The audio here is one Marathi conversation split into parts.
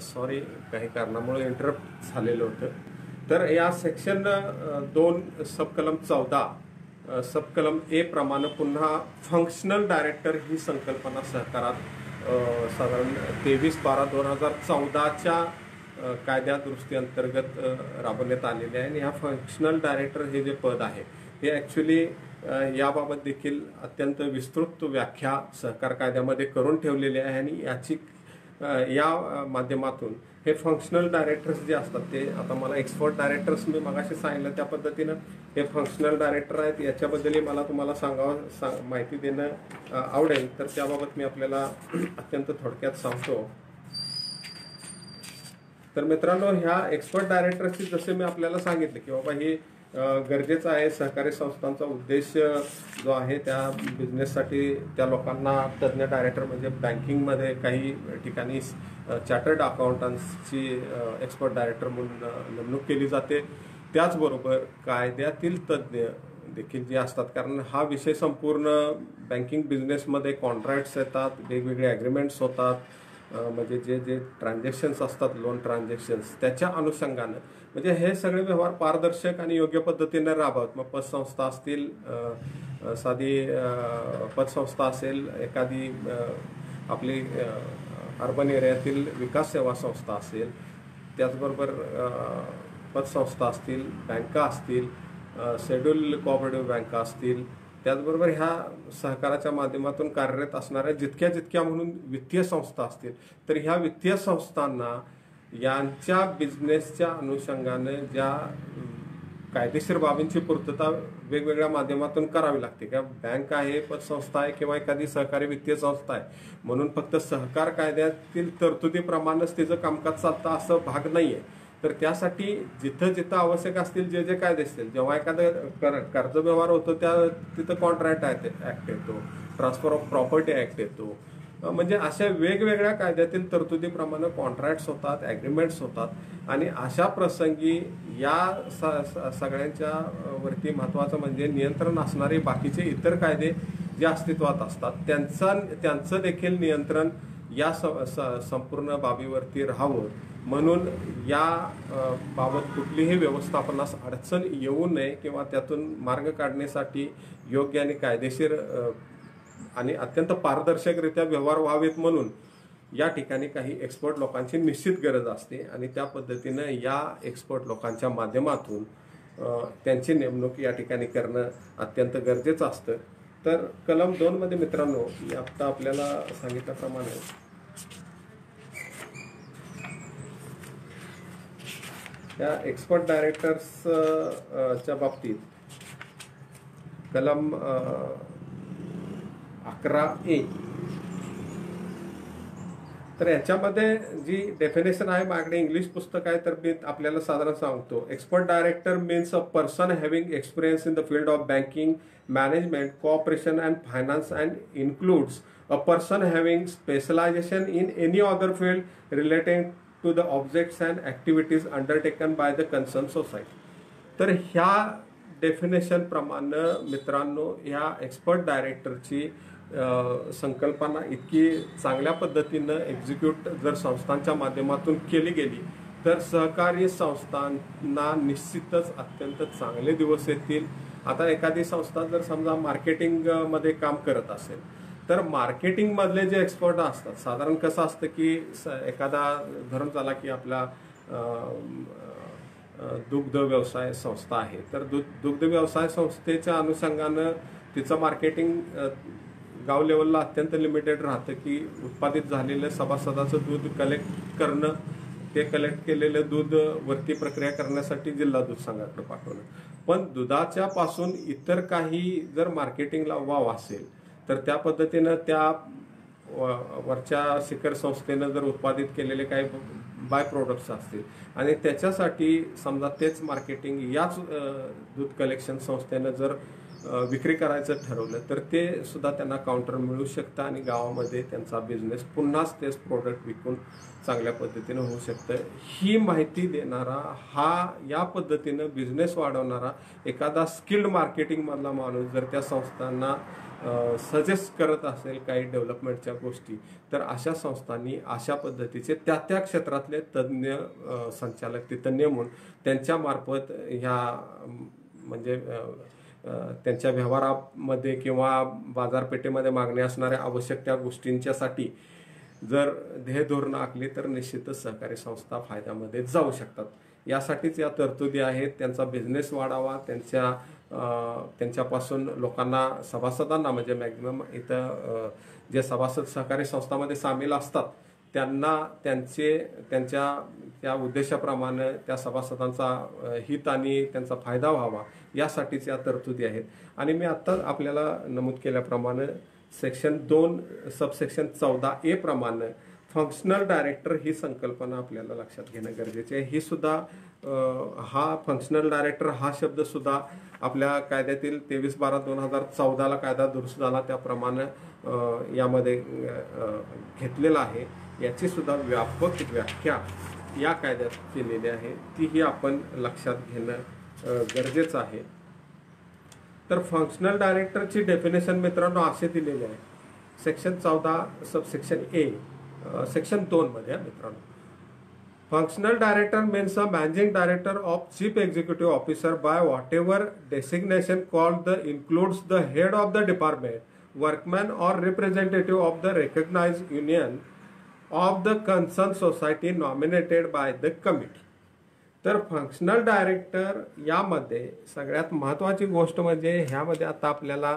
सॉरी काही कारणामुळे इंटरप्ट झालेलं होतं. तर या सेक्शन 2 सब कलम 14 सब कलम ए प्रमाणे पुन्हा फंक्शनल डायरेक्टर ही संकल्पना सहकारात साधारण 23/12/2014च्या कायद्या दुरुस्ती अंतर्गत राबवण्यात आलेले आहे. आणि ह्या फंक्शनल डायरेक्टर हे जे पद आहे हे ॲक्च्युली याबाबत देखील अत्यंत विस्तृत व्याख्या सहकार कायद्यामध्ये करून ठेवलेली आहे. आणि याची या माध्यमातून हे फंक्शनल डायरेक्टर्स जे असतात ते आता मला एक्सपर्ट डायरेक्टर्स मी मगाशी सांगितलं त्या पद्धतीनं हे फंक्शनल डायरेक्टर आहेत. याच्याबद्दलही मला तुम्हाला माहिती देणं आवडेल. तर त्याबाबत मी आपल्याला अत्यंत थोडक्यात सांगतो. तर मित्रांनो, ह्या एक्सपर्ट डायरेक्टर्सची जसे मी आपल्याला सांगितलं की बाबा हे गरजेचं आहे. सहकारी संस्थांचा उद्देश जो आहे त्या बिझनेससाठी त्या लोकांना तज्ज्ञ डायरेक्टर म्हणजे बँकिंगमध्ये काही ठिकाणी चार्टर्ड अकाउंटंट्सची एक्सपर्ट डायरेक्टर म्हणून नेमणूक केली जाते. त्याचबरोबर कायद्यातील तज्ज्ञ देखील जे असतात, कारण हा विषय संपूर्ण बँकिंग बिझनेसमध्ये कॉन्ट्रॅक्ट्स येतात, वेगवेगळे ॲग्रीमेंट्स होतात, म्हणजे जे जे ट्रान्झॅक्शन्स असतात लोन ट्रान्झॅक्शन्स त्याच्या अनुषंगानं म्हणजे हे सगळे व्यवहार पारदर्शक आणि योग्य पद्धतीने राबवत. मग पतसंस्था असतील, साधी पतसंस्था असेल, एखादी आपली अर्बन एरियातील विकास सेवा संस्था असेल, त्याचबरोबर पतसंस्था असतील, बँका असतील, शेड्यूल कोऑपरेटिव्ह बँका असतील, त्याचबरोबर ह्या सहकाराच्या माध्यमातून कार्यरत असणाऱ्या जितक्या म्हणून वित्तीय संस्था असतील, तर ह्या वित्तीय संस्थांना यांच्या बिझनेसच्या अनुषंगाने ज्या कायदेशीर बाबींची पूर्तता वेगवेगळ्या माध्यमातून करावी लागते. का बँक आहे, पतसंस्था आहे किंवा एखादी सहकारी वित्तीय संस्था आहे म्हणून फक्त सहकार कायद्यातील तरतुदीप्रमाणेच तिचं कामकाज चालतं असं भाग नाही आहे. तर त्यासाठी जिथं जिथं आवश्यक असतील जे जे कायदे असतील, जेव्हा एखादं कर्ज व्यवहार होतो त्या तिथं कॉन्ट्रॅक्ट ॲक्ट येतो, ट्रान्सफर ऑफ प्रॉपर्टी ॲक्ट येतो, म्हणजे अशा वेगवेगळ्या कायद्यातील तरतुदीप्रमाणे कॉन्ट्रॅक्ट्स होतात, ॲग्रीमेंट्स होतात. आणि अशा प्रसंगी या सगळ्यांच्या वरती महत्त्वाचं म्हणजे नियंत्रण असणारे बाकीचे इतर कायदे जे अस्तित्वात असतात त्यांचं देखील नियंत्रण या संपूर्ण बाबीवरती राहावं म्हणून या बाबत कुठलीही व्यवस्थापनास अडचण येऊ नये किंवा त्यातून मार्ग काढण्यासाठी योग्य आणि कायदेशीर आणि अत्यंत पारदर्शकरित्या व्यवहार व्हावेत म्हणून या ठिकाणी काही एक्सपर्ट लोकांची निश्चित गरज असते. आणि त्या पद्धतीनं या एक्सपर्ट लोकांच्या माध्यमातून त्यांची नेमणूक या ठिकाणी करणं अत्यंत गरजेचं असतं. तर कलम 2 मध्ये मित्रांनो मी आता आपल्याला सांगितल्याप्रमाणे या एक्सपर्ट डायरेक्टर्सच्या बाबतीत कलम 11A तर याच्यामध्ये जी डेफिनेशन आहे, माझ्याकडे इंग्लिश पुस्तक आहे तर मी आपल्याला साधारण सांगतो. Expert director means a person having experience in the field of banking, management, cooperation and finance and includes a person having specialisation in any other field relating to the objects and activities undertaken by the concern society. तर ह्या डेफिनेशन प्रमाणे मित्रांनो ह्या एक्सपर्ट डायरेक्टरची संकल्पना इतकी चांगल्या पद्धतीनं एक्झिक्यूट जर संस्थांच्या माध्यमातून केली गेली तर सहकारी संस्थांना निश्चितच अत्यंत चांगले दिवस येतील. आता एखादी संस्था जर समजा मार्केटिंगमध्ये काम करत असेल तर मार्केटिंगमधले जे एक्सपर्ट असतात, साधारण कसं असतं की एखादा धरून झाला की आपला दुग्ध व्यवसाय संस्था आहे तर दुग्ध व्यवसाय संस्थेच्या अनुषंगानं तिचं मार्केटिंग गाव लेवलला अत्यंत लिमिटेड राहतं की उत्पादित झालेलं सभासदाचं दूध कलेक्ट करणं, ते कलेक्ट केलेलं दूध वरती प्रक्रिया करण्यासाठी जिल्हा दूध संघाकडे पाठवणं. पण दुधाच्या पासून इतर काही जर मार्केटिंगला वाव असेल तर त्या पद्धतीनं त्या वरच्या शिखर संस्थेनं जर उत्पादित केलेले काही बाय प्रोडक्ट्स असतील आणि त्याच्यासाठी समजा तेच मार्केटिंग याच दूध कलेक्शन संस्थेनं जर विक्री करायचं ठरवलं तर ते सुद्धा त्यांना काउंटर मिळू शकतं आणि गावामध्ये त्यांचा बिझनेस पुन्हाच तेच प्रोडक्ट विकून चांगल्या पद्धतीनं होऊ शकतं. ही माहिती देणारा या पद्धतीनं बिझनेस वाढवणारा एखादा स्किल्ड मार्केटिंगमधला माणूस जर त्या संस्थांना सजेस्ट करत असेल काही डेव्हलपमेंटच्या गोष्टी, तर अशा संस्थांनी अशा पद्धतीचे त्या क्षेत्रातले तज्ज्ञ संचालक तिथं नेमून त्यांच्या मार्फत ह्या म्हणजे त्यांच्या व्यवहारामध्ये किंवा बाजारपेठेमध्ये मागणी असणाऱ्या आवश्यक त्या गोष्टींच्यासाठी जर ध्येय धोरणं आखली तर निश्चितच सहकारी संस्था फायद्यामध्ये जाऊ शकतात. यासाठीच या तरतुदी आहेत. त्यांचा बिझनेस वाढावा, त्यांच्यापासून लोकांना, सभासदांना म्हणजे मॅक्झिमम इथं जे सभासद सहकारी संस्थांमध्ये सामील असतात त्यांना त्यांच्या त्या उद्देशाप्रमाणे त्या सभासदांचा हित आणि त्यांचा फायदा व्हावा यासाठीच या तरतुदी आहेत. आणि मी आत्ता आपल्याला नमूद केल्याप्रमाणे सेक्शन 2 सबसेक्शन 14A प्रमाणे फंक्शनल डायरेक्टर ही संकल्पना आपल्याला लक्षात घेणं गरजेचे आहे. ही सुद्धा हा फंक्शनल डायरेक्टर हा शब्द सुद्धा आपल्या कायद्यातील 23/12/2014 कायदा दुरुस्त झाला त्याप्रमाणे यामध्ये घेतलेला आहे. याची सुद्धा व्यापक व्याख्या या कायद्यात केलेली आहे, तीही आपण लक्षात घेणं गरजेचं आहे. तर फंक्शनल डायरेक्टरची डेफिनेशन मित्रांनो असे दिलेले आहे सेक्शन 14 सबसेक्शन A सेक्शन 2 मध्ये मित्रांनो. Functional director means a managing director of chief executive officer by whatever designation called the includes the head of the department, workman or representative of the recognized union of the concerned society nominated by the committee. तर फंक्शनल डायरेक्टर यामध्ये सगळ्यात महत्त्वाची गोष्ट म्हणजे ह्यामध्ये आता आपल्याला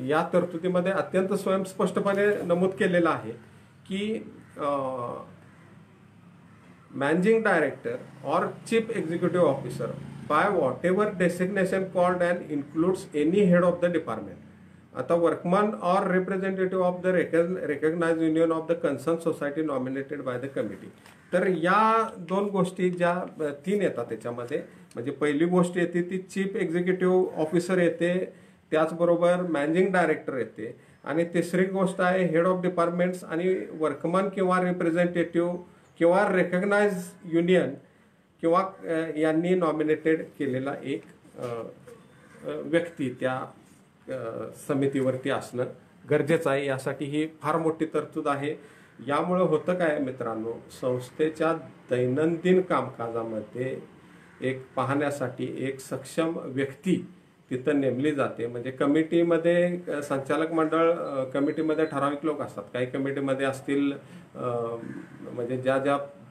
या तरतुदीमध्ये अत्यंत स्वयंस्पष्टपणे नमूद केलेलं आहे की managing director or chief executive officer by whatever designation called and includes any head of the department. आता workman or representative of the recognise union of the concern society nominated by the committee. तर या 2 गोष्टी ज्या 3 येतात त्याच्यामध्ये, म्हणजे पहिली गोष्ट येते ती चीफ एक्झिक्युटिव्ह ऑफिसर येते, त्याचबरोबर मॅनेजिंग डायरेक्टर येते, आणि तिसरी गोष्ट आहे हेड ऑफ डिपार्टमेंट्स आणि वर्कमन किंवा रिप्रेझेंटेटिव्ह किंवा रेकग्नाइज युनियन किंवा यांनी नॉमिनेटेड केलेला एक व्यक्ती त्या समितीवरती असणं गरजेचं आहे. यासाठी ही फार मोठी तरतूद आहे. यामुळे होतं काय मित्रांनो, संस्थेच्या दैनंदिन कामकाजामध्ये एक पाहण्यासाठी एक सक्षम व्यक्ती तिथं नेमली जाते. म्हणजे कमिटीमध्ये संचालक मंडळ, कमिटीमध्ये ठराविक लोक असतात. काही कमिटीमध्ये असतील म्हणजे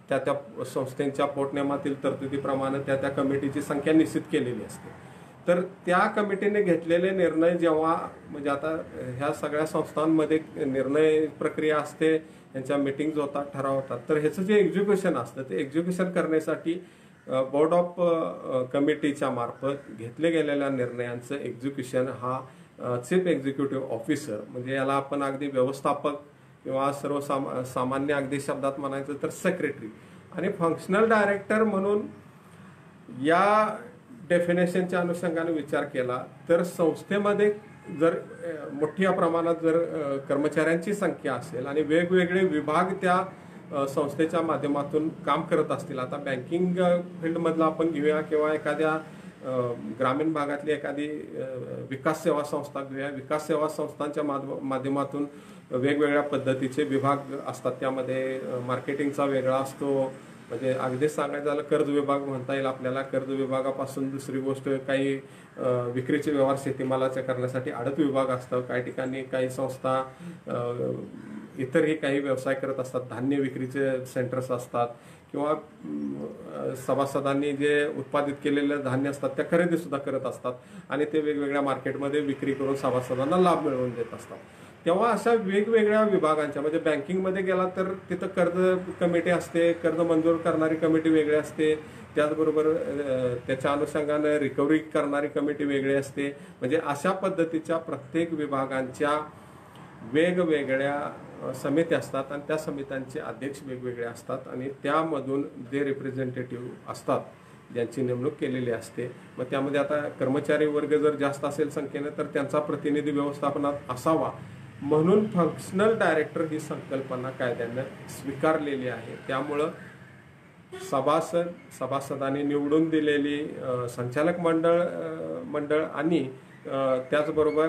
त्या संस्थेच्या पोटनियमातील तरतुदीप्रमाणे त्या कमिटीची संख्या निश्चित केलेली असते. तर त्या कमिटीने घेतलेले निर्णय जेव्हा, म्हणजे आता ह्या सगळ्या संस्थांमध्ये निर्णय प्रक्रिया असते, यांच्या मीटिंग्स होतात, ठराव होतात, तर ह्याचं जे एक्झिक्युशन असतं ते एक्झिक्युशन करण्यासाठी बोर्ड ऑफ कमिटीच्या मार्फत घेतले गेलेल्या निर्णयांचं एक्झिक्युशन हा चीफ एक्झिक्युटिव्ह ऑफिसर, म्हणजे याला आपण अगदी व्यवस्थापक किंवा सामान्य अगदी शब्दात म्हणायचं तर सेक्रेटरी आणि फंक्शनल डायरेक्टर म्हणून या डेफिनेशनच्या अनुषंगाने विचार केला तर संस्थेमध्ये जर मोठ्या प्रमाणात जर कर्मचाऱ्यांची संख्या असेल आणि वेगवेगळे विभाग त्या संस्थेच्या माध्यमातून काम करत असतील, आता बँकिंग फील्डमधला आपण घेऊया किंवा एखाद्या ग्रामीण भागातली एखादी विकास सेवा संस्था घेऊया, विकास सेवा संस्थांच्या माध्यमातून वेगवेगळ्या पद्धतीचे विभाग असतात. त्यामध्ये मार्केटिंगचा वेगळा असतो, म्हणजे अगदीच सांगायचं झालं कर्ज विभाग म्हणता येईल आपल्याला. कर्ज विभागापासून दुसरी गोष्ट काही विक्रीचे व्यवहार शेतीमालाचे करण्यासाठी आडत विभाग असतं. काही ठिकाणी काही संस्था इतरही काही व्यवसाय करत असतात, धान्य विक्रीचे सेंटर्स असतात किंवा सभासदांनी जे उत्पादित केलेले धान्य असतात त्या खरेदी सुद्धा करत असतात आणि ते वेगवेगळ्या मार्केटमध्ये विक्री करून सभासदांना लाभ मिळवून देत असतात. तेव्हा अशा वेगवेगळ्या विभागांच्या, म्हणजे बँकिंगमध्ये गेला तर तिथं कर्ज कमिटी असते, कर्ज मंजूर करणारी कमिटी वेगळी असते, त्याचबरोबर त्याच्या अनुषंगाने रिकव्हरी करणारी कमिटी वेगळी असते. म्हणजे अशा पद्धतीच्या प्रत्येक विभागांच्या वेगवेगळ्या समिती असतात आणि त्या समित्यांचे अध्यक्ष वेगवेगळे असतात आणि त्यामधून जे रिप्रेझेंटेटिव्ह असतात ज्यांची नेमणूक केलेली असते. मग त्यामध्ये आता कर्मचारी वर्ग जर जास्त असेल संख्येने तर त्यांचा प्रतिनिधी व्यवस्थापनात असावा म्हणून फंक्शनल डायरेक्टर ही संकल्पना कायद्यानं स्वीकारलेली आहे. त्यामुळं सभासदांनी निवडून दिलेली संचालक मंडळ आणि त्याचबरोबर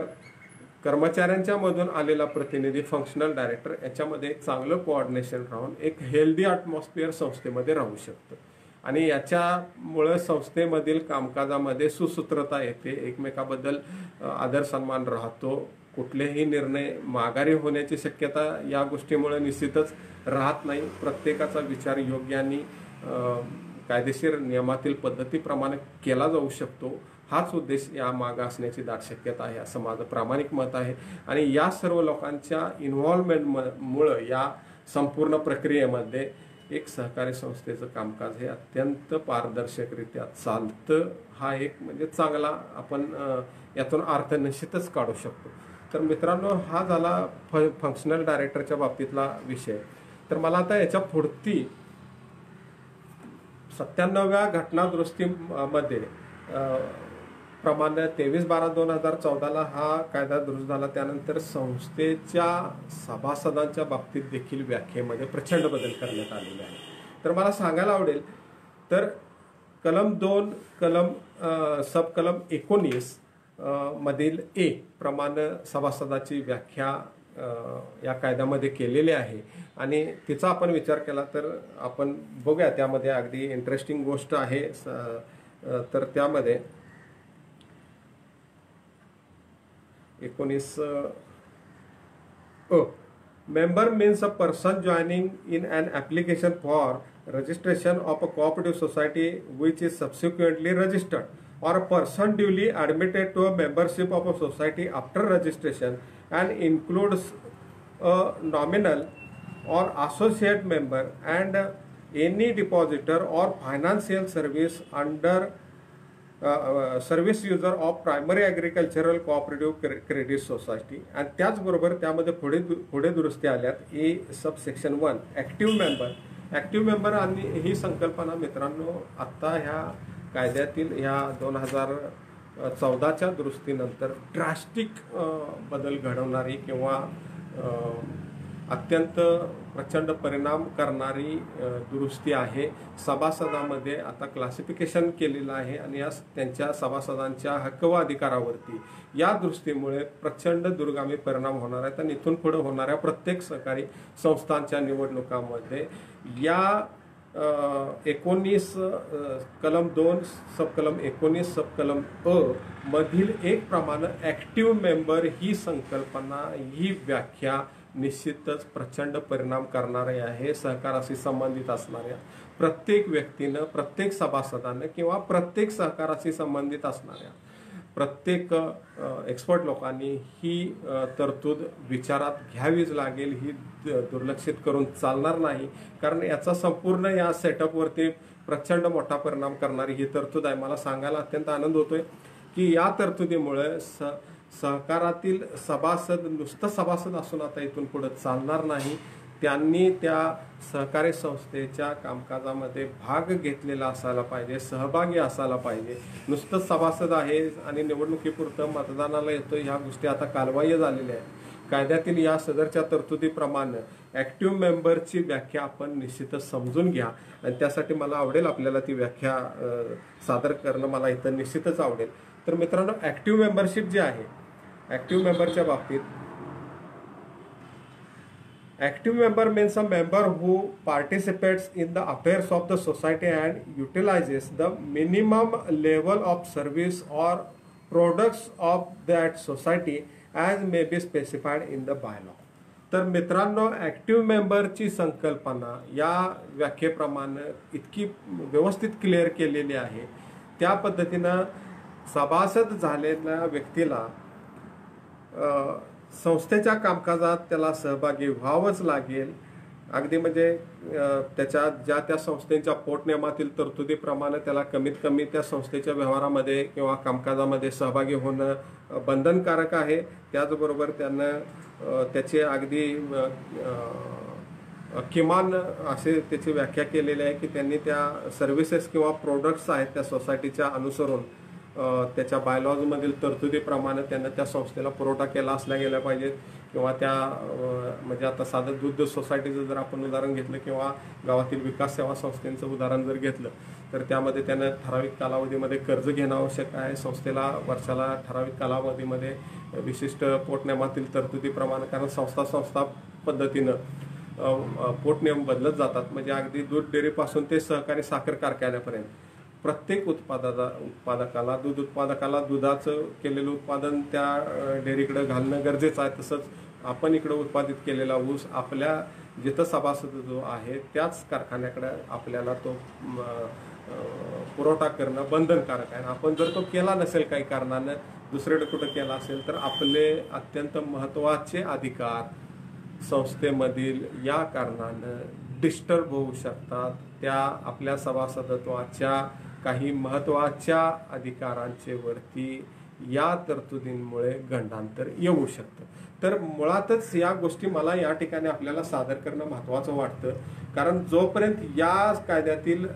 कर्मचाऱ्यांच्या मधून आलेला प्रतिनिधी फंक्शनल डायरेक्टर याच्यामध्ये एक चांगलं कोऑर्डिनेशन राहून एक हेल्दी ॲटमॉस्फिअर संस्थेमध्ये राहू शकतं आणि याच्यामुळं संस्थेमधील कामकाजामध्ये सुसूत्रता येते, एकमेकाबद्दल आदर सन्मान राहतो, कुठलेही निर्णय माघारी होण्याची शक्यता या गोष्टीमुळे निश्चितच राहत नाही. प्रत्येकाचा विचार योग्य आणि कायदेशीर नियमातील पद्धतीप्रमाणे केला जाऊ शकतो. हाच उद्देश या मागे असण्याची दाट शक्यता आहे असं माझं प्रामाणिक मत आहे. आणि या सर्व लोकांच्या इन्व्हॉल्वमेंटमुळं या संपूर्ण प्रक्रियेमध्ये एक सहकारी संस्थेचं कामकाज हे अत्यंत पारदर्शकरित्या चालतं. हा एक म्हणजे चांगला आपण यातून अर्थ निश्चितच काढू शकतो. तर मित्रांनो, हा झाला फंक्शनल डायरेक्टरच्या बाबतीतला विषय. तर मला आता याच्या पुढती 97व्या घटना दुरुस्तीमध्ये प्रमाणे 23/12/2014 हा कायदा दुरुस्त झाला. त्यानंतर संस्थेच्या सभासदांच्या बाबतीत देखील व्याख्येमध्ये प्रचंड बदल करण्यात आलेले आहे. तर मला सांगायला आवडेल तर कलम 2 सब कलम 19 मधील ए प्रमाणे सभासदाची व्याख्या या कायद्यामध्ये केलेली आहे आणि तिचा आपण विचार केला तर आपण बघूया. त्यामध्ये अगदी इंटरेस्टिंग गोष्ट आहे. तर त्यामध्ये 19 member means a person joining in an application for registration of a cooperative society which is subsequently registered, or a person duly admitted to a membership of a society after registration and includes a nominal or associate member and any depositor or financial service under service user of primary agricultural cooperative credit society. आणि त्याचबरोबर त्यामध्ये पुढे दुरुस्ती आल्यात ए सब सेक्शन 1 ॲक्टिव्ह मेंबर आणि ही संकल्पना मित्रांनो आत्ता ह्या कायद्यातील ह्या 2014च्या दुरुस्तीनंतर ड्रास्टिक बदल घडवणारी किंवा अत्यंत प्रचंड परिणाम करणारी दुरुस्ती आहे. सभासदामध्ये आता क्लासिफिकेशन केलेलं आहे आणि या त्यांच्या सभासदांच्या हक्क व अधिकारावरती या दुरुस्तीमुळे प्रचंड दूरगामी परिणाम होणार आहेत. आणि इथून पुढे होणाऱ्या प्रत्येक सहकारी संस्थांच्या निवडणुकांमध्ये या 19 कलम 2 सब कलम 19 सब कलम अ मधील एक प्रमाणे ॲक्टिव्ह मेंबर ही संकल्पना ही व्याख्या निश्चितच प्रचंड परिणाम करणारे आहे. सहकाराशी संबंधित असणाऱ्या प्रत्येक व्यक्तीनं, प्रत्येक सभासदानं किंवा प्रत्येक सहकाराशी संबंधित असणाऱ्या प्रत्येक एक्सपर्ट लोकांनी ही तरतूद विचारात घ्यावीच लागेल. ही दुर्लक्षित करून चालणार नाही, कारण याचा संपूर्ण या सेटअपवरती प्रचंड मोठा परिणाम करणारी ही तरतूद आहे. मला सांगायला अत्यंत आनंद होतोय की या तरतुदीमुळे सहकारातील सभासद नुसतं सभासद असून आता इथून पुढे चालणार नाही. त्यांनी त्या सहकारी संस्थेच्या कामकाजामध्ये भाग घेतलेला असायला पाहिजे, सहभागी असायला पाहिजे. नुसतं सभासद आहे आणि निवडणुकीपुरतं मतदानाला येतो ह्या गोष्टी आता कालबाह्य झालेल्या आहेत. कायद्यातील या सदरच्या तरतुदीप्रमाणे ॲक्टिव्ह मेंबरची व्याख्या आपण निश्चितच समजून घ्या आणि त्यासाठी मला आवडेल आपल्याला ती व्याख्या सादर करणं मला इथं निश्चितच आवडेल. तर मित्रांनो, ॲक्टिव्ह मेंबरशिप जी आहे, ॲक्टिव्ह मेंबरच्या बाबतीत active member means a member who participates in the affairs of the society and utilizes the minimum level of service or products of that society as may be specified in the bylaw. तर मित्रांनो, ॲक्टिव्ह मेंबरची संकल्पना या व्याख्येप्रमाणे इतकी व्यवस्थित क्लिअर केलेली आहे. त्या पद्धतीनं सभासद झालेल्या व्यक्तीला संस्थेच्या कामकाजात त्याला सहभागी व्हावंच लागेल. अगदी म्हणजे त्याच्या त्या संस्थेच्या पोटनियमातील तरतुदीप्रमाणे त्याला कमीत कमी त्या संस्थेच्या व्यवहारामध्ये किंवा कामकाजामध्ये सहभागी होणं बंधनकारक आहे. त्याचबरोबर त्यानं त्याचे अगदी किमान असे त्याची व्याख्या केलेली आहे की त्यांनी त्या सर्व्हिसेस किंवा प्रोडक्ट्स आहेत त्या सोसायटीच्या अनुसरून त्याच्या बायलॉजमधील तरतुदीप्रमाणे त्यांना त्या संस्थेला पुरवठा केला असला गेला पाहिजे किंवा त्या म्हणजे आता साधं दूध सोसायटीचं जर आपण उदाहरण घेतलं किंवा गावातील विकास सेवा संस्थेचं उदाहरण जर घेतलं तर त्यामध्ये त्यानं ठराविक कालावधीमध्ये कर्ज घेणं आवश्यक आहे. संस्थेला वर्षाला ठराविक कालावधीमध्ये विशिष्ट पोटनियमातील तरतुदीप्रमाणे, कारण संस्था पद्धतीनं पोटनियम बदलत जातात. म्हणजे अगदी दूध डेअरीपासून ते सहकारी साखर कारखान्यापर्यंत प्रत्येक उत्पादकाला दूध उत्पादकाला दुधाचं केलेलं उत्पादन त्या डेअरीकडे घालणं गरजेचं आहे. तसंच आपण इकडं उत्पादित केलेला ऊस आपल्या जिथं सभासद जो आहे त्याच कारखान्याकडे आपल्याला तो पुरवठा करणं बंधनकारक आहे. आपण जर तो केला नसेल काही कारणानं दुसरीकडे कुठं केला असेल तर आपले अत्यंत महत्त्वाचे अधिकार संस्थेमधील या कारणानं डिस्टर्ब होऊ शकतात. त्या आपल्या सभासदत्वाच्या काही महत्त्वाच्या अधिकारांचे वरती या तरतुदींमुळे गंडांतर येऊ शकतं. तर मुळातच या गोष्टी मला या ठिकाणी आपल्याला सादर करणं महत्त्वाचं वाटतं, कारण जोपर्यंत या कायद्यातील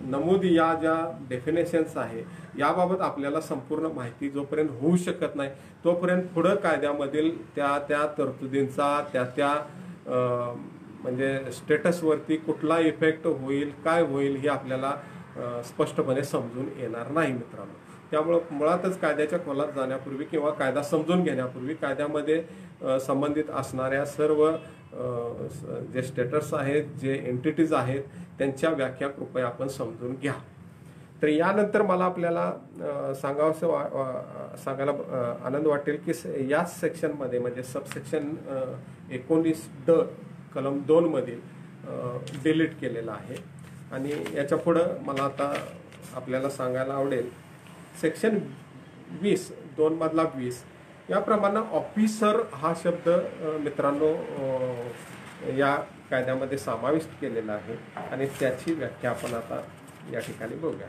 नमूद या ज्या डेफिनेशन्स आहे याबाबत आपल्याला संपूर्ण माहिती जोपर्यंत होऊ शकत नाही तोपर्यंत पुढं कायद्यामधील त्या तरतुदींचा त्या म्हणजे स्टेटसवरती कुठला इफेक्ट होईल काय होईल हे आपल्याला स्पष्टपणे समजून येणार नाही मित्रांनो. त्यामुळं मुळातच कायद्याच्या खोलात जाण्यापूर्वी किंवा कायदा समजून घेण्यापूर्वी कायद्यामध्ये संबंधित असणाऱ्या सर्व जे स्टेटस आहेत जे एंटिटीज आहेत त्यांच्या व्याख्या कृपया आपण समजून घ्या. तर यानंतर मला आपल्याला सांगायला आनंद वाटेल की याच सेक्शनमध्ये म्हणजे सबसेक्शन 19D कलम 2 मधील डिलीट केलेला आहे. आणि याच्या पुढं मला आता आपल्याला सांगायला आवडेल सेक्शन 20 2 मधला 20 याप्रमाणे ऑफिसर हा शब्द मित्रांनो या कायद्यामध्ये समाविष्ट केलेला आहे आणि त्याची व्याख्या आपण आता या ठिकाणी बघूया.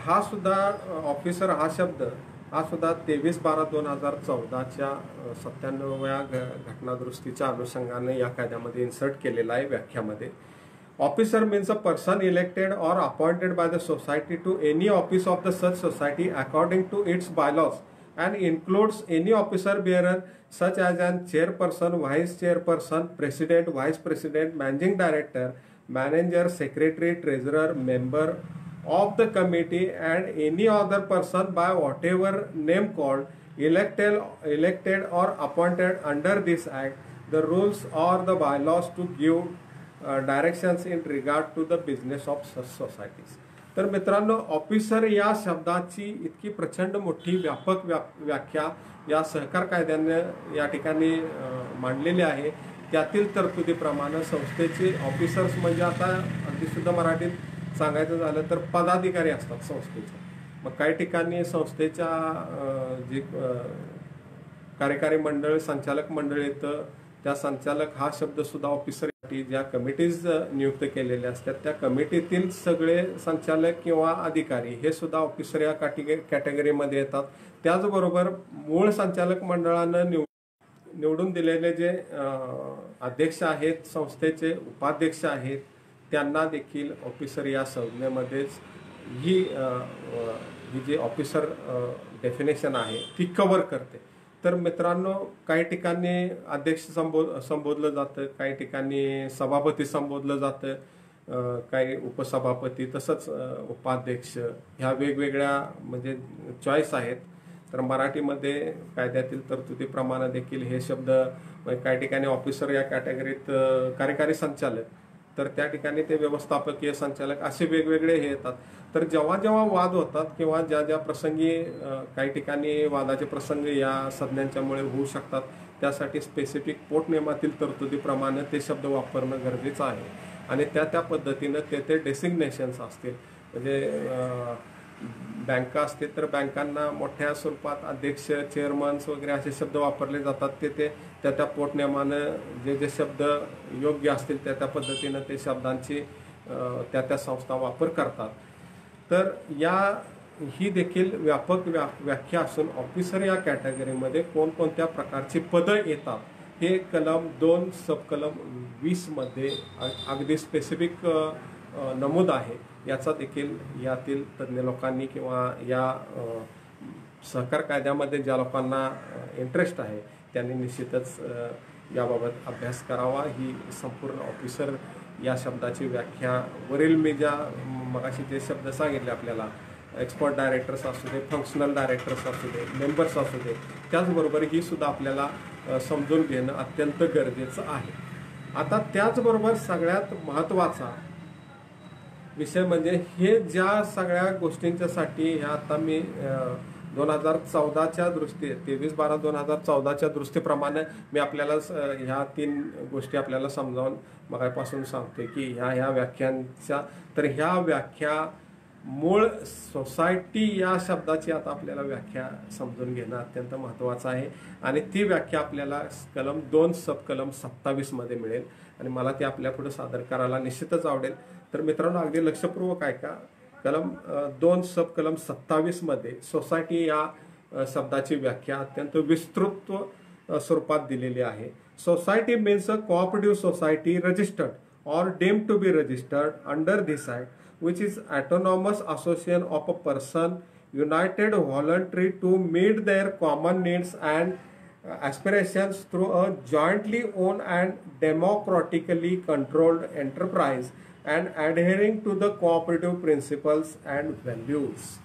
हा सुद्धा ऑफिसर हा शब्द हा सुद्धा 23/12/2014च्या 97व्या घटनादुरुस्तीच्या अनुषंगाने या कायद्यामध्ये इन्सर्ट केलेला आहे व्याख्यामध्ये. Officer means a person elected or appointed by the society to any office of the such society according to its bylaws and includes any officer bearer such as an chairperson, vice chairperson, president, vice president, managing director, manager, secretary, treasurer, member of the committee and any other person by whatever name called elected or appointed under this act the rules or the bylaws to give directions in regard to the business of societies. तर मित्रांनो ऑफिसर या शब्दाची इतकी प्रचंड मोठी व्यापक व्याख्या या सहकार कायद्याने या ठिकाणी मांडलेली आहे. त्यातील तरतुदीप्रमाणे संस्थेचे ऑफिसर्स म्हणजे आता अगदी शुद्ध मराठीत सांगायचं झालं तर पदाधिकारी असतात संस्थेचे. मग काही ठिकाणी संस्थेच्या जे कार्यकारी मंडळ संचालक मंडळ येतं त्या संचालक हा शब्द सुद्धा ऑफिसर ज्या कमिटीज नियुक्त केलेल्या असतात त्या कमिटीतील सगळे संचालक किंवा अधिकारी हे सुद्धा ऑफिसर या कॅटेगरीमध्ये येतात. त्याचबरोबर मूळ संचालक मंडळानं निवडून दिलेले जे अध्यक्ष आहेत संस्थेचे उपाध्यक्ष आहेत त्यांना देखील ऑफिसर या संज्ञेमध्येच ही जी ऑफिसर डेफिनेशन आहे ती कव्हर करते. तर मित्रांनो काही ठिकाणी अध्यक्ष संबोधलं जातं, काही ठिकाणी सभापती संबोधलं जातं, काही उपसभापती तसंच उपाध्यक्ष ह्या वेगवेगळ्या म्हणजे चॉईस आहेत. तर मराठीमध्ये कायद्यातील तरतुदीप्रमाणे देखील हे शब्द काही ठिकाणी ऑफिसर या कॅटेगरीत कार्यकारी संचालक तर त्या ठिकाणी ते व्यवस्थापकीय संचालक असे वेगवेगळे हे येतात. तर जेव्हा जेव्हा वाद होतात किंवा ज्या प्रसंगी काही ठिकाणी वादाचे प्रसंग या संज्ञांच्यामुळे होऊ शकतात त्यासाठी स्पेसिफिक पोटनियमातील तरतुदीप्रमाणे ते शब्द वापरणं गरजेचं आहे. आणि त्या पद्धतीनं ते डेसिग्नेशन्स असतील म्हणजे बँका असतील तर बँकांना मोठ्या स्वरूपात अध्यक्ष चेअरमन्स वगैरे असे शब्द वापरले जातात. ते त्या पोटनियमानं जे शब्द योग्य असतील त्या पद्धतीनं ते शब्दांची त्या संस्था वापर करतात. तर या ही देखील व्यापक व्याख्या असून ऑफिसर या कॅटेगरीमध्ये कोणकोणत्या प्रकारची पदं येतात हे कलम 2 सब कलम 20 मध्ये अगदी स्पेसिफिक नमूद आहे. याचा देखील यातील तज्ज्ञ लोकांनी किंवा या सहकार कायद्यामध्ये ज्या लोकांना इंटरेस्ट आहे त्यांनी निश्चितच याबाबत अभ्यास करावा. ही संपूर्ण ऑफिसर या शब्दाची व्याख्या वरील मी ज्या मगाशी जे शब्द सांगितले आपल्याला, एक्सपर्ट डायरेक्टर्स असू दे, फंक्शनल डायरेक्टर्स असू दे, मेंबर्स असू दे, त्याचबरोबर ही सुद्धा आपल्याला समजून घेणं अत्यंत गरजेचं आहे. आता त्याचबरोबर सगळ्यात महत्त्वाचा विषय म्हणजे हे ज्या सगळ्या गोष्टींच्यासाठी ह्या आता मी 2014च्या दृष्टी 23/12/2014च्या दृष्टीप्रमाणे मी आपल्याला ह्या 3 गोष्टी आपल्याला समजावून मगापासून सांगते की ह्या व्याख्यांच्या, तर ह्या व्याख्या मूळ सोसायटी या शब्दाची आता आपल्याला व्याख्या समजून घेणं अत्यंत महत्त्वाचं आहे आणि ती व्याख्या आपल्याला कलम 2 सब कलम 27 मध्ये मिळेल आणि मला ती आपल्या पुढे सादर करायला निश्चितच आवडेल. तर मित्रांनो अगदी लक्षपूर्वक ऐका. कलम 2 सब कलम 27 मध्ये सोसायटी या शब्दाची व्याख्या अत्यंत विस्तृत स्वरूपात दिलेली आहे. Society means a cooperative society registered or deemed to be registered under this act, which is autonomous association of a person united voluntary to meet their common needs and aspirations through a jointly owned and democratically controlled enterprise and adhering to the cooperative principles and values.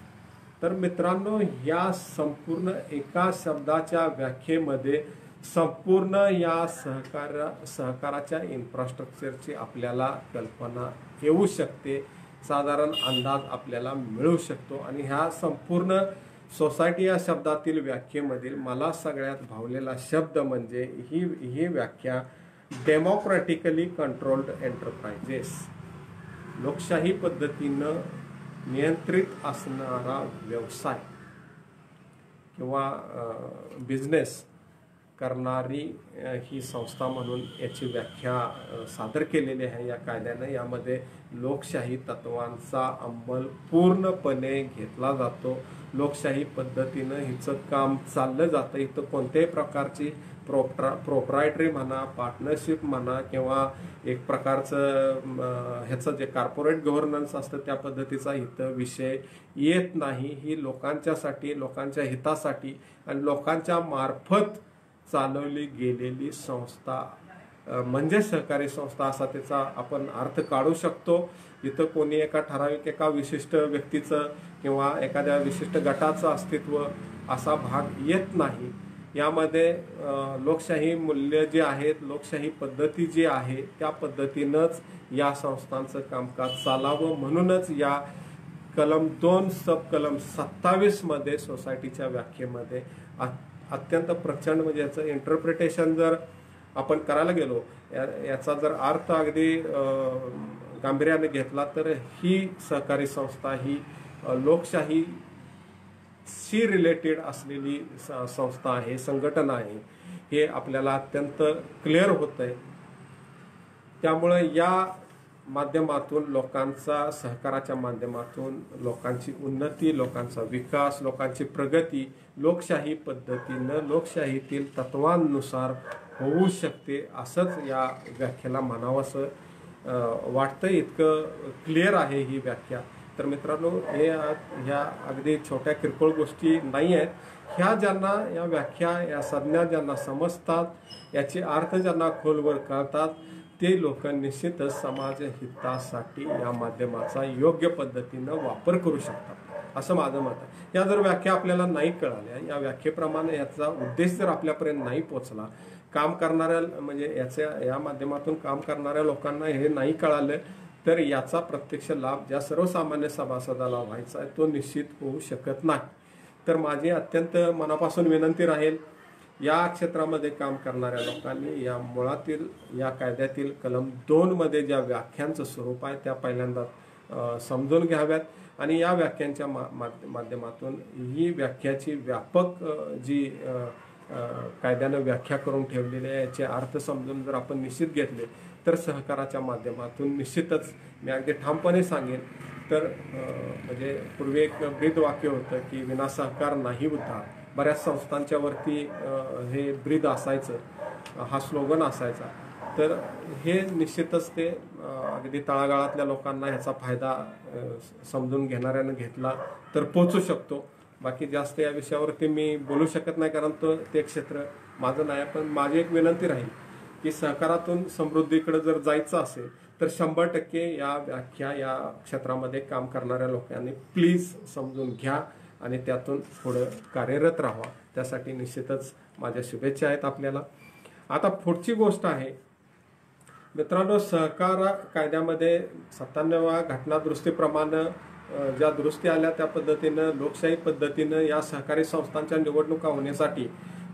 तर मित्रांनो या संपूर्ण एका शब्दाच्या व्याख्येमध्ये संपूर्ण या सहकाराच्या इन्फ्रास्ट्रक्चरची आपल्याला कल्पना येऊ शकते, साधारण अंदाज आपल्याला मिळू शकतो. आणि ह्या संपूर्ण सोसायटी या शब्दातील व्याख्येमधील मला सगळ्यात भावलेला शब्द म्हणजे ही व्याख्या डेमोक्रॅटिकली कंट्रोल्ड एंटरप्राइजेस, लोकशाही पद्धतीनं नियंत्रित असणारा व्यवसाय किंवा बिझनेस करणारी ही संस्था म्हणून याची व्याख्या सादर केलेली आहे या कायद्याने. यामध्ये लोकशाही तत्वांचा अंमल पूर्णपणे घेतला जातो, लोकशाही पद्धतीनं हिचं काम चाललं जातं. इथं कोणत्याही प्रकारची प्रोप्रायटरी म्हणा, पार्टनरशिप म्हणा किंवा एक प्रकारचं ह्याचं जे कॉर्पोरेट गव्हर्नन्स असतं त्या पद्धतीचा इथं विषय येत नाही. ही लोकांच्यासाठी, लोकांच्या हितासाठी आणि लोकांच्या मार्फत चालवली गेलेली संस्था म्हणजे सहकारी संस्था असा त्याचा आपण अर्थ काढू शकतो. इथं कोणी एका विशिष्ट व्यक्तीचं किंवा एखाद्या विशिष्ट गटाचं अस्तित्व असा भाग येत नाही. यामध्ये लोकशाही मूल्य जे आहेत, लोकशाही पद्धती जी आहे त्या पद्धतीनंच या संस्थांचं कामकाज चालावं. म्हणूनच या कलम 2 सब कलम 27 मध्ये सोसायटीच्या व्याख्येमध्ये अत्यंत प्रचंड म्हणजे याचं इंटरप्रिटेशन जर आपण करायला गेलो, याचा जर अर्थ अगदी गांभीर्याने घेतला तर ही सहकारी संस्था ही लोकशाहीशी रिलेटेड असलेली संस्था आहे, संघटना आहे, हे आपल्याला अत्यंत क्लिअर होतंय. त्यामुळे या माध्यमातून लोकांचा, सहकाराच्या माध्यमातून लोकांची उन्नती, लोकांचा विकास, लोकांची प्रगती लोकशाही पद्धतीनं, लोकशाहीतील तत्वांनुसार होऊ शकते असंच या व्याख्येला म्हणावंसं वाटतं. इतकं क्लिअर आहे ही व्याख्या. तर मित्रांनो ह्या अगदी छोट्या किरकोळ गोष्टी नाही आहेत. ह्या ज्यांना या व्याख्या, या संज्ञा ज्यांना समजतात, याचे अर्थ ज्यांना खोलवर कळतात ते लोक निश्चितच समाज हितासाठी या माध्यमाचा योग्य पद्धतीनं वापर करू शकतात असं माझं मत आहे. या जर व्याख्या आपल्याला नाही कळाल्या, या व्याख्येप्रमाणे याचा उद्देश जर आपल्यापर्यंत नाही पोचला, काम करणाऱ्या म्हणजे या माध्यमातून काम करणाऱ्या लोकांना हे नाही कळालं तर याचा प्रत्यक्ष लाभ ज्या सर्वसामान्य सभासदाला व्हायचा आहे तो निश्चित होऊ शकत नाही. तर माझी अत्यंत मनापासून विनंती राहील या क्षेत्रामध्ये काम करणाऱ्या लोकांनी या मुळातील या कायद्यातील कलम 2 मध्ये ज्या व्याख्यांचं स्वरूप आहे त्या पहिल्यांदा समजून घ्याव्यात आणि या व्याख्यांच्या माध्यमातून ही व्याख्याची व्यापक जी कायद्यानं व्याख्या करून ठेवलेली आहे याचे अर्थ समजून जर आपण निश्चित घेतले तर सहकाराच्या माध्यमातून निश्चितच मी अगदी ठामपणे सांगेन तर म्हणजे पूर्वी एक ब्रीद वाक्य होतं की विना सहकार नाही उद्धार. बऱ्याच संस्थांच्या वरती हे ब्रीद असायचं, हा स्लोगन असायचा. तर हे निश्चितच ते अगदी तळागाळातल्या लोकांना ह्याचा फायदा समजून घेणाऱ्यानं घेतला तर पोचू शकतो. बाकी जास्त या विषयावरती मी बोलू शकत नाही कारण ते क्षेत्र माझं नाही. पण माझी एक विनंती राहील की सहकारातून समृद्धीकडे जर जायचं असेल तर 100% या व्याख्या या क्षेत्रामध्ये काम करणाऱ्या लोकांनी प्लीज समजून घ्या आणि त्यातून पुढे कार्यरत राहा. त्यासाठी निश्चितच माझ्या शुभेच्छा आहेत आपल्याला. आता पुढची गोष्ट आहे मित्रांनो, सहकार कायद्यामध्ये 97व्या घटनादुरुस्तीप्रमाणे ज्या दुरुस्ती आल्या त्या पद्धतीनं लोकशाही पद्धतीनं या सहकारी संस्थांच्या निवडणुका होण्यासाठी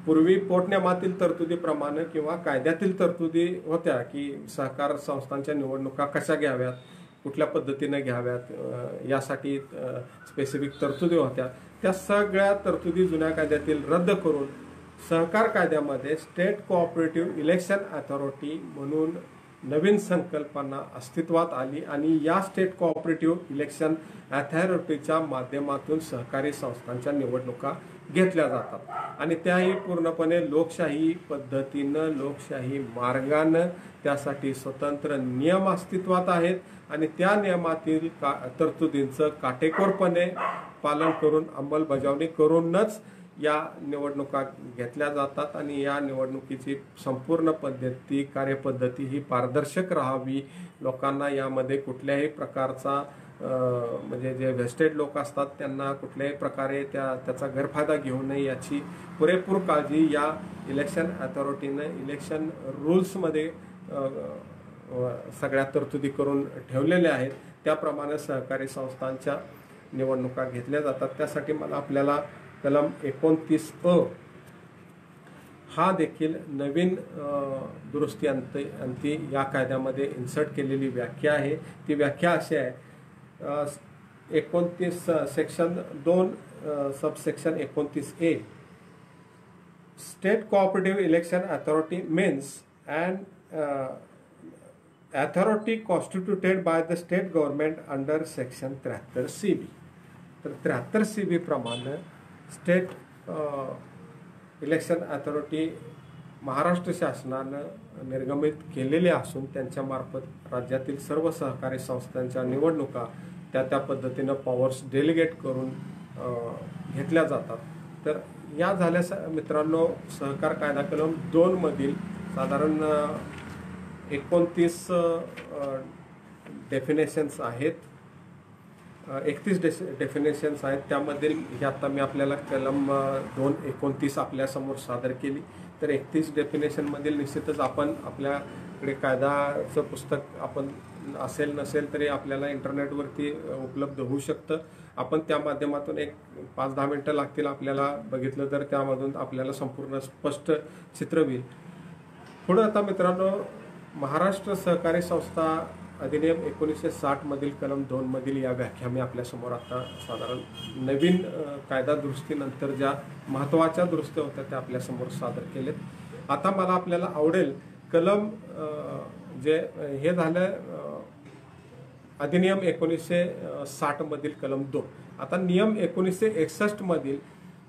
पूर्वी पोटनियमातील तरतुदीप्रमाणे किंवा कायद्यातील तरतुदी होत्या की सहकार संस्थांच्या निवडणुका कशा घ्याव्यात, कुठल्या पद्धतीने घ्याव्यात, यासाठी स्पेसिफिक तरतुदी होत्या. त्या सगळ्या तरतुदी जुन्या कायद्यातील रद्द करून सहकार कायद्यामध्ये स्टेट कोऑपरेटिव्ह इलेक्शन अथॉरिटी म्हणून नवीन संकल्पना अस्तित्वात आली आणि या स्टेट कोऑपरेटिव्ह इलेक्शन अथॉरिटीच्या माध्यमातून सहकारी संस्थांच्या निवडणुका घेतल्या जातात आणि त्याही पूर्णपणे लोकशाही पद्धतीनं लोकशाही मार्गानं. त्यासाठी स्वतंत्र नियम अस्तित्वात आहेत आणि त्या नियमातील तरतुदींचं काटेकोरपणे पालन करून अंमलबजावणी करूनच या निवडणुका घेतल्या जातात आणि या निवडणुकीची संपूर्ण पद्धती कार्यपद्धती ही पारदर्शक राहावी. लोकांना यामध्ये कुठल्याही प्रकारचा म्हणजे जे वेस्टेड लोक असतात त्यांना कुठल्याही प्रकारे त्याचा गैरफायदा घेऊ नये याची पुरेपूर काळजी या इलेक्शन अथॉरिटीनं इलेक्शन रूल्समध्ये सगळ्या तरतुदी करून ठेवलेल्या आहेत. त्याप्रमाणे सहकारी संस्थांच्या निवडणुका घेतल्या जातात. त्यासाठी मला आपल्याला कलम 29A हा देखील नवीन दुरुस्ती अंती या कायद्यामध्ये इन्सर्ट केलेली व्याख्या आहे. ती व्याख्या अशी आहे 29 section 2 subsection 29A state cooperative election authority means and authority constituted by the state government under section 73CB. तर 73CB प्रमाणे स्टेट इलेक्शन अथॉरिटी महाराष्ट्र शासनानं निर्गमित केलेले असून त्यांच्या मार्फत राज्यातील सर्व सहकारी संस्थांच्या निवडणुका त्या पद्धतीनं पॉवर्स डेलिगेट करून घेतल्या जातात. तर या झाल्या मित्रांनो सहकार कायदा कलम 2 मधील साधारण 29 डेफिनेशन्स आहेत, 31 डेफिनेशन्स आहेत. त्यामधील हे आता मी आपल्याला कलम 229 आपल्यासमोर सादर केली. तर 31 डेफिनेशनमधील निश्चितच आपण आपल्याकडे कायदाचं पुस्तक आपण असेल नसेल तरी आपल्याला इंटरनेटवरती उपलब्ध होऊ शकतं. आपण त्या माध्यमातून एक 5-10 मिनटं लागतील आपल्याला बघितलं तर त्यामधून आपल्याला संपूर्ण स्पष्ट चित्र होईल. पुढं आता मित्रांनो महाराष्ट्र सहकारी संस्था अधिनियम 1960 मधील कलम 2 मधील या व्याख्या मी आपल्यासमोर आता साधारण नवीन कायदा दुरुस्तीनंतर ज्या महत्त्वाच्या दुरुस्त्या होत्या त्या आपल्यासमोर सादर केलेत. आता मला आपल्याला आवडेल कलम जे हे झालं अधिनियम 1960 मधील कलम 2. आता नियम 1961 मधील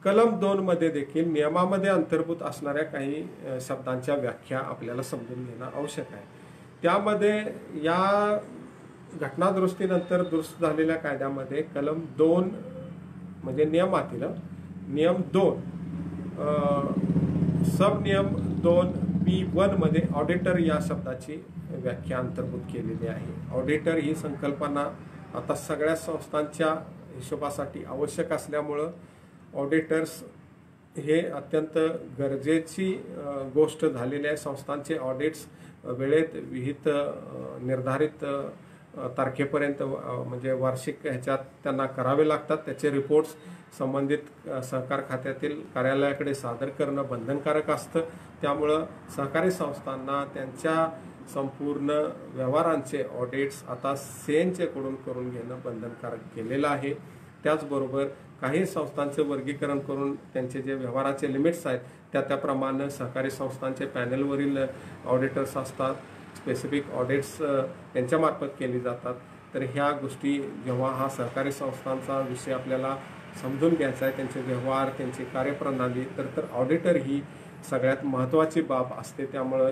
कलम 2 मध्ये देखील नियमामध्ये अंतर्भूत असणाऱ्या काही शब्दांच्या व्याख्या आपल्याला समजून घेणं आवश्यक आहे. त्यामध्ये या घटनादुरुस्तीनंतर दुरुस्त झालेल्या कायद्यामध्ये कलम 2 म्हणजे नियमातील नियम 2 सब नियम 2B1 मध्ये ऑडिटर या शब्दाची व्याख्या अंतर्भूत केलेली आहे. ऑडिटर ही संकल्पना आता सगळ्या संस्थांच्या हिशोबासाठी आवश्यक असल्यामुळं ऑडिटर्स हे अत्यंत गरजेची गोष्ट झालेली आहे. संस्थांचे ऑडिट्स वेळेत विहित निर्धारित तारखेपर्यंत म्हणजे वार्षिक ह्याच्यात त्यांना करावे लागतात. त्याचे रिपोर्ट्स संबंधित सहकार खात्यातील कार्यालयाकडे सादर करणं बंधनकारक असतं. त्यामुळं सहकारी संस्थांना त्यांच्या संपूर्ण व्यवहारांचे ऑडिट्स आता सेनचे कडून करून घेणं बंधनकारक केलेलं आहे. त्याचबरोबर काही संस्थांचे वर्गीकरण करून त्यांचे जे व्यवहाराचे लिमिट्स आहेत त्याप्रमाणे सहकारी संस्थांचे पॅनलवरील ऑडिटर्स असतात, स्पेसिफिक ऑडिट्स त्यांच्यामार्फत केली जातात. तर ह्या गोष्टी जेव्हा हा सहकारी संस्थांचा विषय आपल्याला समजून घ्यायचा आहे, त्यांचे व्यवहार, त्यांची कार्यप्रणाली, तर ऑडिटर ही सगळ्यात महत्त्वाची बाब असते. त्यामुळं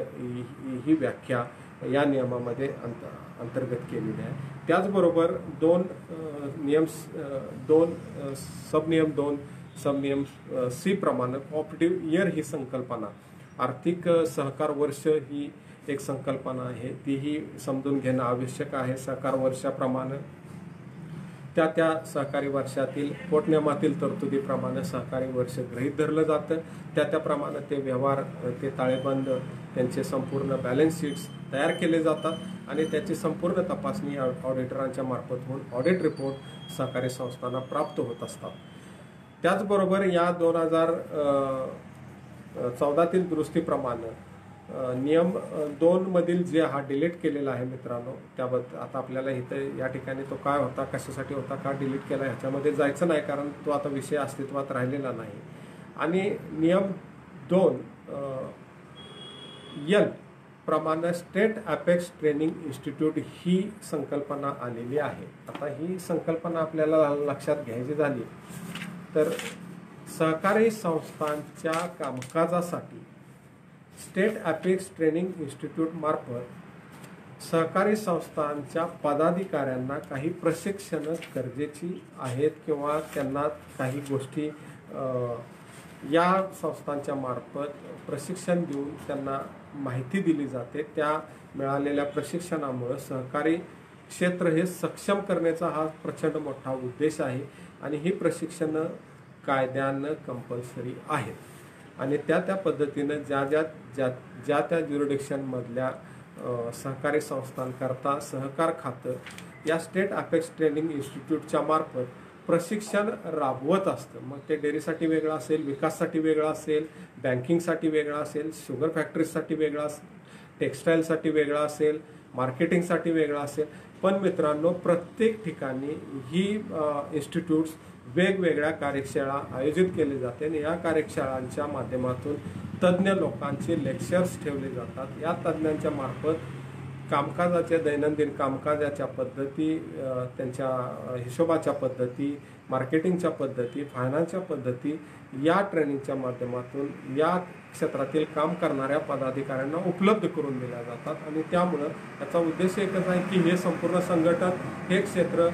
ही व्याख्या या नियमामध्ये अंतर्गत केलेली आहे. त्याचबरोबर दोन सबनियम सी प्रमाणे कोऑपरेटिव्ह इयर ही संकल्पना, आर्थिक सहकार वर्ष ही एक संकल्पना आहे, तीही समजून घेणं आवश्यक आहे. सहकार वर्षाप्रमाणे त्या सहकारी वर्षातील पोटनियमातील तरतुदीप्रमाणे सहकारी वर्ष गृहीत धरलं जातं. त्याप्रमाणे ते व्यवहार, ते ताळेबंद, त्यांचे संपूर्ण बॅलन्स शीट्स तयार केले जातात आणि त्याची संपूर्ण तपासणी ऑडिटरांच्या मार्फत होऊन ऑडिट रिपोर्ट सहकारी संस्थांना प्राप्त होत असतात. त्याचबरोबर या 2014 दुरुस्तीप्रमाणे नियम 2 मधील जे हा डिलीट केलेला आहे मित्रांनो, त्याबद्दल आता आपल्याला इथं या ठिकाणी तो काय होता, कशासाठी होता, का डिलीट केला ह्याच्यामध्ये जायचं नाही, कारण तो आता विषय अस्तित्वात राहिलेला नाही. आणि नियम 2 एल प्रमाणे स्टेट अपेक्स ट्रेनिंग इन्स्टिट्यूट ही संकल्पना आलेली आहे. आता ही संकल्पना आपल्याला लक्षात घ्यायची झाली तर सहकारी संस्थांच्या कामकाजासाठी स्टेट अपेक्स ट्रेनिंग इन्स्टिट्यूट मार्फत सहकारी संस्थांच्या पदाधिकाऱ्यांना काही प्रशिक्षण गरजेची आहेत किंवा त्यांना काही गोष्टी या संस्थांच्या मार्फत प्रशिक्षण देऊन त्यांना माहिती दिली जाते. त्या मिळालेल्या प्रशिक्षणामुळे सहकारी क्षेत्र हे सक्षम करण्याचा हा प्रचंड मोठा उद्देश आहे आणि ही प्रशिक्षण कायद्यानं कंपल्सरी आहेत आणि त्या पद्धतीनं ज्या त्या ज्युरिडिक्शनमधल्या सहकारी संस्थांकरता सहकार खातं या स्टेट अपेक्स ट्रेनिंग इन्स्टिट्यूटच्या मार्फत प्रशिक्षण राबवत असतं. मग ते डेअरीसाठी वेगळं असेल, विकाससाठी वेगळं असेल, बँकिंगसाठी वेगळं असेल, शुगर फॅक्टरीजसाठी वेगळं असेल, टेक्स्टाईलसाठी वेगळं असेल, मार्केटिंगसाठी वेगळं असेल. पण मित्रांनो, प्रत्येक ठिकाणी ही इन्स्टिट्यूट्स वेगवेगळ्या कार्यशाळा आयोजित केले जाते आणि या कार्यशाळांच्या माध्यमातून तज्ज्ञ लोकांचे लेक्चर्स ठेवले जातात. या तज्ज्ञांच्या मार्फत कामकाजाच्या दैनंदिन कामकाजाच्या पद्धती, त्यांच्या हिशोबाच्या पद्धती, मार्केटिंगच्या पद्धती, फायनान्सच्या पद्धती या ट्रेनिंगच्या माध्यमातून या क्षेत्रातील काम करणाऱ्या पदाधिकाऱ्यांना उपलब्ध करून दिल्या जातात आणि त्यामुळं याचा उद्देश एकच आहे की हे संपूर्ण संघटन, हे क्षेत्र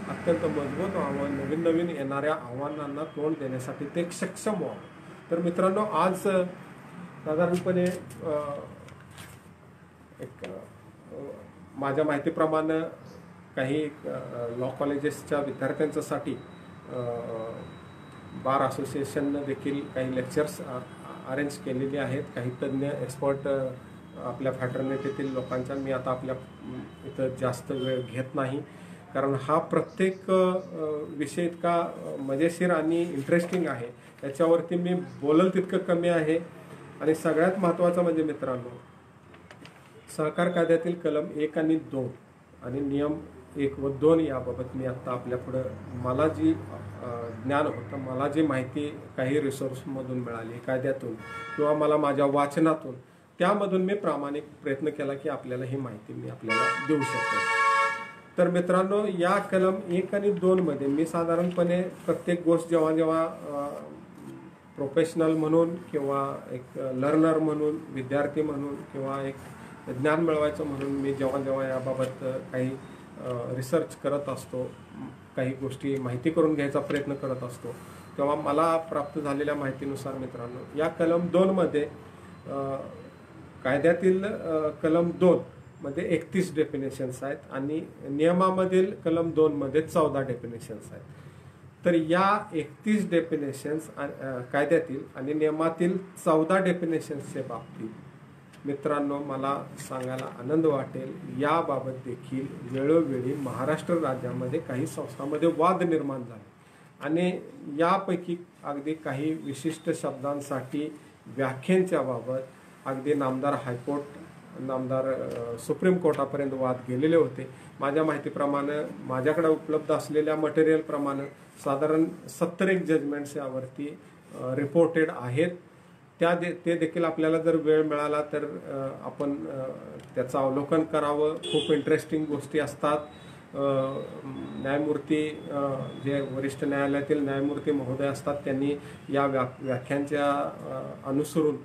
अत्यंत मजबूत व्हावं, नवीन येणाऱ्या आव्हानांना तोंड देण्यासाठी ते सक्षम व्हावं. तर मित्रांनो, आज साधारणपणे एक माझ्या माहितीप्रमाणे काही लॉ कॉलेजेसच्या विद्यार्थ्यांच्यासाठी बार असोसिएशननं देखील काही लेक्चर्स अरेंज केलेली आहेत. काही तज्ज्ञ एक्सपर्ट आपल्या फॅटर्निटीतील लोकांच्या, मी आता आपल्या इथं जास्त वेळ घेत नाही कारण हा प्रत्येक विषय इतका मजेशीर आणि इंटरेस्टिंग आहे, त्याच्यावरती मी बोलल तितकं कमी आहे. आणि सगळ्यात महत्त्वाचं म्हणजे मित्रांनो, सहकार कायद्यातील कलम 1 आणि 2 आणि नियम 1 व 2 याबाबत मी आत्ता आपल्या पुढं मला जी ज्ञान होतं, मला जी माहिती काही रिसोर्समधून मिळाली, कायद्यातून किंवा मला माझ्या वाचनातून, त्यामधून मी प्रामाणिक प्रयत्न केला की आपल्याला ही माहिती मी आपल्याला देऊ शकतो. तर मित्रांनो, या कलम 1 आणि 2 मध्ये मी साधारणपणे प्रत्येक गोष्ट जेव्हा प्रोफेशनल म्हणून किंवा एक लर्नर म्हणून, विद्यार्थी म्हणून किंवा एक ज्ञान मिळवायचं म्हणून मी जेव्हा याबाबत काही रिसर्च करत असतो, काही गोष्टी माहिती करून घ्यायचा प्रयत्न करत असतो, तेव्हा मला प्राप्त झालेल्या माहितीनुसार मित्रांनो, या कलम 2 मध्ये कायद्यातील कलम 2 मध्ये 31 डेफिनेशन्स आहेत आणि नियमामधील कलम 2 मध्ये 14 डेफिनेशन्स आहेत. तर या 31 डेफिनेशन्स कायद्यातील आणि नियमातील 14 डेफिनेशन्सच्या बाबतीत मित्रांनो मला सांगायला आनंद वाटेल, याबाबत देखील वेळोवेळी महाराष्ट्र राज्यामध्ये काही संस्थांमध्ये वाद निर्माण झाले आणि यापैकी अगदी काही विशिष्ट शब्दांसाठी व्याख्यांच्या बाबत अगदी नामदार हायकोर्ट नामदार सुप्रीम कोर्टापर्यंत वाद गेलेले होते. माझ्या माहितीप्रमाणे माझ्याकडे उपलब्ध असलेल्या मटेरियलप्रमाणे साधारण 70 जजमेंट्स यावरती रिपोर्टेड आहेत. ते देखील आपल्याला जर वेळ मिळाला तर आपण त्याचं अवलोकन करावं. खूप इंटरेस्टिंग गोष्टी असतात. न्यायमूर्ती जे वरिष्ठ न्यायालयातील न्यायमूर्ती महोदय असतात त्यांनी या व्याख्यांच्या अनुसरून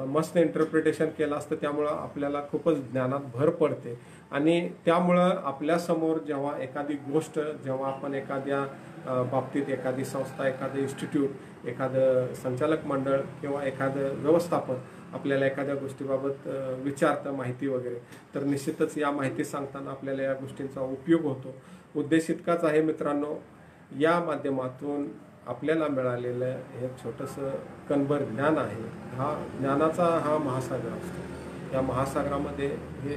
मस्त इंटरप्रिटेशन केलं असतं. त्यामुळं आपल्याला खूपच ज्ञानात भर पडते आणि त्यामुळं आपल्यासमोर जेव्हा एखादी गोष्ट जेव्हा आपण एखाद्या बाबतीत एखादी संस्था, एखादं इन्स्टिट्यूट, एखादं संचालक मंडळ किंवा एखादं व्यवस्थापन आपल्याला एखाद्या गोष्टीबाबत विचारतं माहिती वगैरे, तर निश्चितच या माहिती सांगताना आपल्याला या गोष्टींचा उपयोग होतो. उद्देश इतकाच आहे मित्रांनो, या माध्यमातून आपल्याला मिळालेलं हे छोटंसं कणभर ज्ञान आहे. हा ज्ञानाचा महासागर असतो. या महासागरामध्ये हे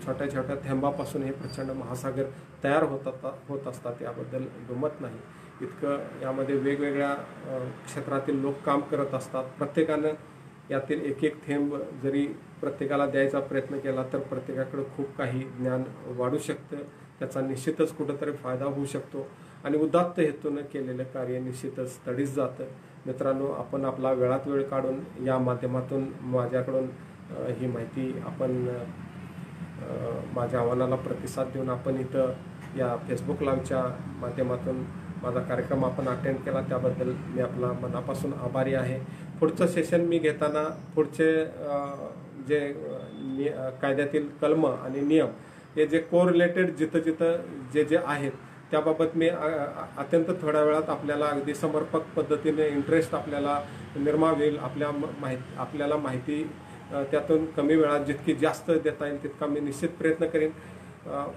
छोट्या छोट्या थेंबापासून हे प्रचंड महासागर तयार होत असतात. याबद्दल दुमत नाही. इतकं यामध्ये वेगवेगळ्या क्षेत्रातील लोक काम करत असतात. प्रत्येकानं यातील एक एक थेंब जरी प्रत्येकाला द्यायचा प्रयत्न केला तर प्रत्येकाकडे खूप काही ज्ञान वाढू शकतं. त्याचा निश्चितच कुठंतरी फायदा होऊ शकतो आणि उदात्त हेतूनं केलेलं कार्य निश्चितच तडीस जातं. मित्रांनो, आपण आपला वेळात वेळ काढून या माध्यमातून माझ्याकडून ही माहिती आपण माझ्या आव्हानाला प्रतिसाद देऊन आपण इथं या फेसबुक लाईव्हच्या माध्यमातून माझा कार्यक्रम आपण अटेंड केला, त्याबद्दल मी आपला मनापासून आभारी आहे. पुढचं सेशन मी घेताना पुढचे जे कायद्यातील कलम आणि नियम हे जे कोरिलेटेड जिथं जे जे आहेत त्याबाबत मी अत्यंत थोड्या वेळात आपल्याला अगदी समर्पक पद्धतीने इंटरेस्ट आपल्याला निर्माण होईल. आपल्याला माहिती त्यातून कमी वेळात जितकी जास्त देता येईल तितका मी निश्चित प्रयत्न करेन.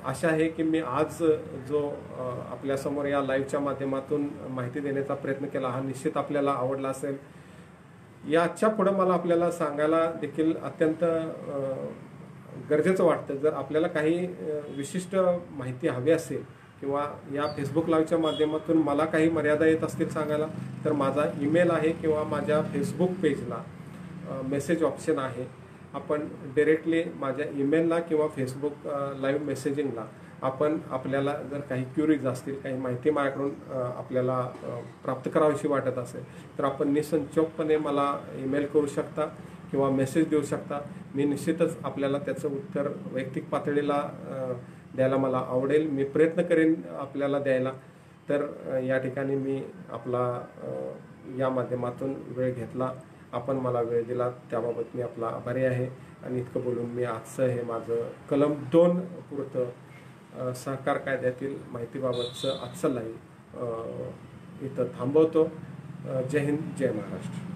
आशा आहे की मी आज जो आपल्यासमोर या लाईव्हच्या माध्यमातून माहिती देण्याचा प्रयत्न केला हा निश्चित आपल्याला आवडला असेल. याच्या पुढे मला आपल्याला सांगायला देखील अत्यंत गरजेचं वाटतं. जर आपल्याला काही विशिष्ट माहिती हवी असेल किंवा या फेसबुक लाईव्हच्या माध्यमातून मला काही मर्यादा येत असतील सांगायला, तर माझा ईमेल आहे किंवा माझ्या फेसबुक पेजला मेसेज ऑप्शन आहे. आपण डायरेक्टली माझ्या ईमेलला किंवा फेसबुक लाईव्ह मेसेजिंगला आपल्याला जर काही क्युरीज असतील, काही माहिती माझ्याकडून आपल्याला प्राप्त करावीशी वाटत असेल तर आपण निसंकोचपणे मला ईमेल करू शकता किंवा मेसेज देऊ शकता. मी निश्चितच आपल्याला त्याचं उत्तर वैयक्तिक पातळीला द्यायला मला आवडेल. मी प्रयत्न करेन आपल्याला द्यायला. तर या ठिकाणी मी आपला या माध्यमातून वेळ घेतला, आपण मला वेळ दिला त्याबाबत मी आपला आभारी आहे. आणि इतकं बोलून मी आजचं हे माझं कलम 2 पुरतं सहकार कायद्यातील माहितीबाबतचं आजचं लाईव्ह इथं थांबवतो. जय हिंद, जय महाराष्ट्र.